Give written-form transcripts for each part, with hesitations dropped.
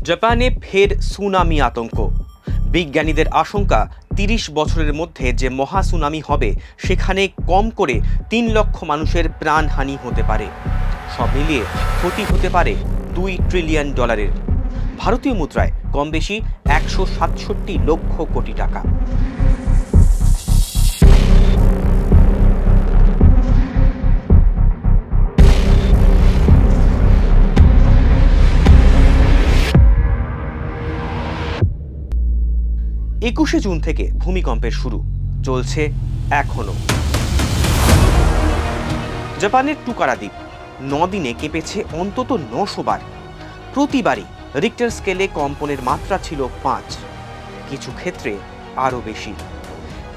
জাপানে ফের সুনামি আতঙ্ক। বিজ্ঞানীদের আশঙ্কা ৩০ বছরের মধ্যে যে মহা সুনামি হবে সেখানে কম করে ৩ লক্ষ মানুষের প্রাণহানি হতে পারে। সব মিলিয়ে ক্ষতি হতে পারে $2 ট্রিলিয়ন। ভারতীয় মুদ্রায় কম বেশি ১৬৭ লক্ষ কোটি টাকা। একুশে জুন থেকে ভূমিকম্পের শুরু চলছে এখনো। জাপানের টুকারা দ্বীপ ৯ দিনে কেঁপেছে অন্তত ৯০০ বার। প্রতিবারই রিক্টার স্কেলে কম্পনের মাত্রা ছিল ৫, কিছু ক্ষেত্রে আরও বেশি।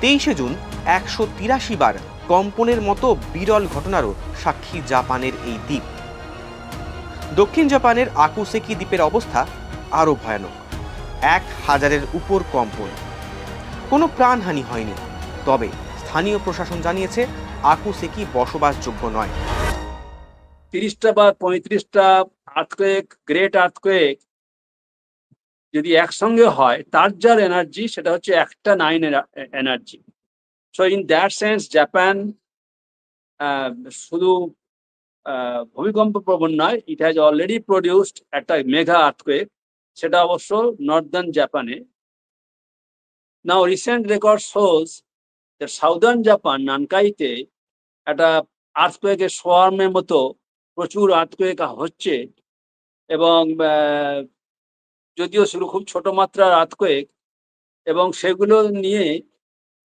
২৩শে জুন ১৮৩ বার কম্পনের মতো বিরল ঘটনারও সাক্ষী জাপানের এই দ্বীপ। দক্ষিণ জাপানের আকুসেকি দ্বীপের অবস্থা আরও ভয়ানক। ১,০০০-এর উপর কম্পন, কোনো প্রাণহানি হয়নি, তবে স্থানীয় প্রশাসন জানিয়েছে আকুসেকি বসবাসযোগ্য নয়। ৩০টা বা ৩৫টা আর্থকোয়েক, গ্রেট আর্থকোয়েক যদি একসঙ্গে হয়, তার যার এনার্জি সেটা হচ্ছে একটা 9 energy. So in that sense Japan শুধু ভূমিকম্প প্রবণ নয়, ইট হ্যাজ অলরেডি প্রডিউসড একটা মেগা আর্থকোয়েক, সেটা অবশ্য নর্দার্ন জাপানে। Now recent record shows that southern Japan, নানকাইতে একটা আর্থকোয়েকের সোয়ার্মের মতো প্রচুর আর্থকোয়েক হচ্ছে, এবং যদিও সেগুলো খুব ছোট মাত্রার আর্থকোয়েক, এবং সেগুলো নিয়ে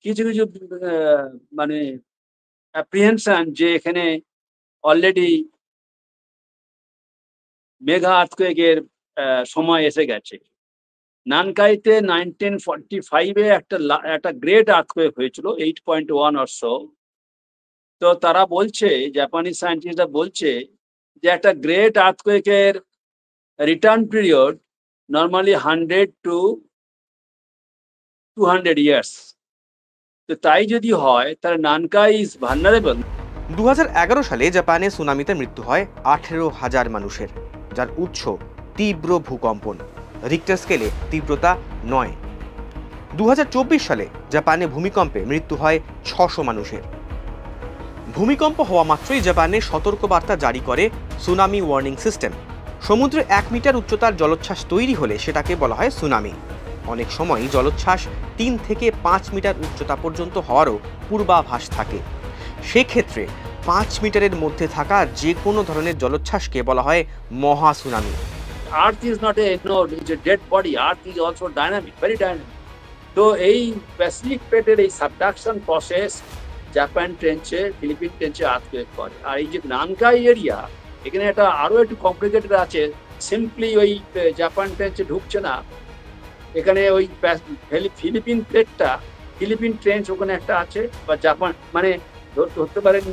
কিছু কিছু মানে অ্যাপ্রিহেনশন যে এখানে অলরেডি মেগা আর্থকোয়েকের সময় এসে গেছে। নানকাইতে 1945-এ একটা গ্রেট আর্থকোয়েক হয়েছিল, 8.1 অর সো। তো তারা বলছে, জাপানিজ সায়েন্টিস্টরা বলছে যে একটা গ্রেট আর্থকোয়েকের return period normally 100 to 200 years. তো তাই যদি হয় তাহলে নানকাই ইজ ভালনারেবল। ২০১১ সালে জাপানে সুনামিতে মৃত্যু হয় ১৮,০০০ মানুষের, যার উৎস তীব্র ভূকম্পন, রিক্টার স্কেলে তীব্রতা ৯। ২০২৪ সালে জাপানে ভূমিকম্পে মৃত্যু হয় ৬০০ মানুষের। ভূমিকম্প হওয়া মাত্রই জাপানে সতর্কবার্তা জারি করে সুনামি ওয়ার্নিং সিস্টেম। সমুদ্রে ১ মিটার উচ্চতার জলোচ্ছ্বাস তৈরি হলে সেটাকে বলা হয় সুনামি। অনেক সময় জলোচ্ছ্বাস ৩ থেকে ৫ মিটার উচ্চতা পর্যন্ত হওয়ারও পূর্বাভাস থাকে। সেক্ষেত্রে ৫ মিটারের মধ্যে থাকা যে কোনো ধরনের জলোচ্ছ্বাসকে বলা হয় মহা সুনামি। Earth is not a node, is a dead body. Earth is also dynamic, very dynamic. তো এই প্যাসিফিক প্লেটের এই সাবডাকশন প্রসেস জাপান ট্রেঞ্চে, ফিলিপিন ট্রেঞ্চে আর্থকোয়েক করে। আর এই যে নানকাই এরিয়া, এখানে এটা আরো একটু কমপ্লিকেটেড আছে। সিম্পলি ওই জাপান ট্রেঞ্চে ঢুকছে না, এখানে ওই ফিলিপিন প্লেটটা, ফিলিপিন ট্রেঞ্চ ওখানে একটা আছে, বা জাপান মানে ধরতে পারেন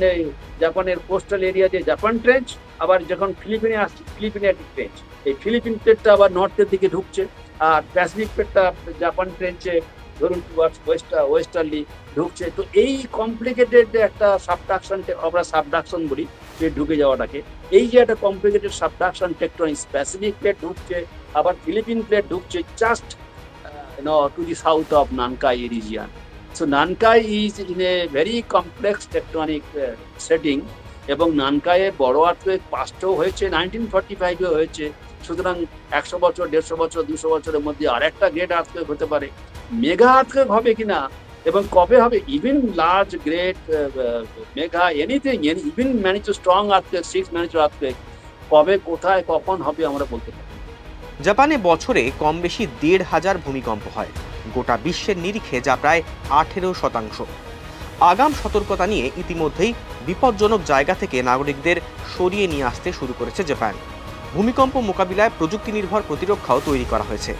জাপানের কোস্টাল এরিয়া যে জাপান ট্রেঞ্চ, আবার যখন ফিলিপিনে আসছে ফিলিপিনে একটা ট্রেঞ্চ। এই ফিলিপিন প্লেটটা আবার নর্থের দিকে ঢুকছে, আর প্যাসিফিক প্লেটটা জাপান ট্রেঞ্চে ধরুন টুয়ার্ডস ওয়েস্টার্লি ঢুকছে। তো এই কমপ্লিকেটেড একটা সাবডাকশন, আমরা সাবডাকশন বলি যে ঢুকে যাওয়াটাকে, এই যে একটা complicated subduction tectonics, Pacific plate ঢুকছে, আবার ফিলিপিন প্লেট ঢুকছে, just to the south of Nankai region. So Nankai is in a very complex tectonic setting, এবং নানকাইয়ে বড় আর্থকোয়েক ৫টাও হয়েছে, 1945-এ হয়েছে। সুতরাং ১০০ বছর, ১৫০ বছর, ২০০ বছরের মধ্যে আরেকটা গ্রেট আর্থকোয়েক হতে পারে। মেগা আর্থকোয়েক হবে কিনা এবং কবে হবে, even large great mega anything, even ম্যানিচুর স্ট্রং আর্থকোয়েক, 6 ম্যানিচুর আর্থকোয়েক কবে, কোথায়, কখন হবে আমরা বলতে পারি। জাপানে বছরে কম বেশি ১,৫০০ ভূমিকম্প হয়, গোটা বিশ্বের নিরিখে যা প্রায় ১৮%। আগাম সতর্কতা নিয়ে ইতিমধ্যেই বিপজ্জনক জায়গা থেকে নাগরিকদের সরিয়ে নিয়ে আসতে শুরু করেছে জাপান। ভূমিকম্প মোকাবিলায় প্রযুক্তি নির্ভর প্রতিরক্ষাও তৈরি করা হয়েছে।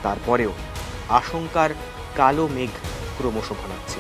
তারপরেও আশঙ্কার কালো মেঘ ক্রমশ ঘনাচ্ছে।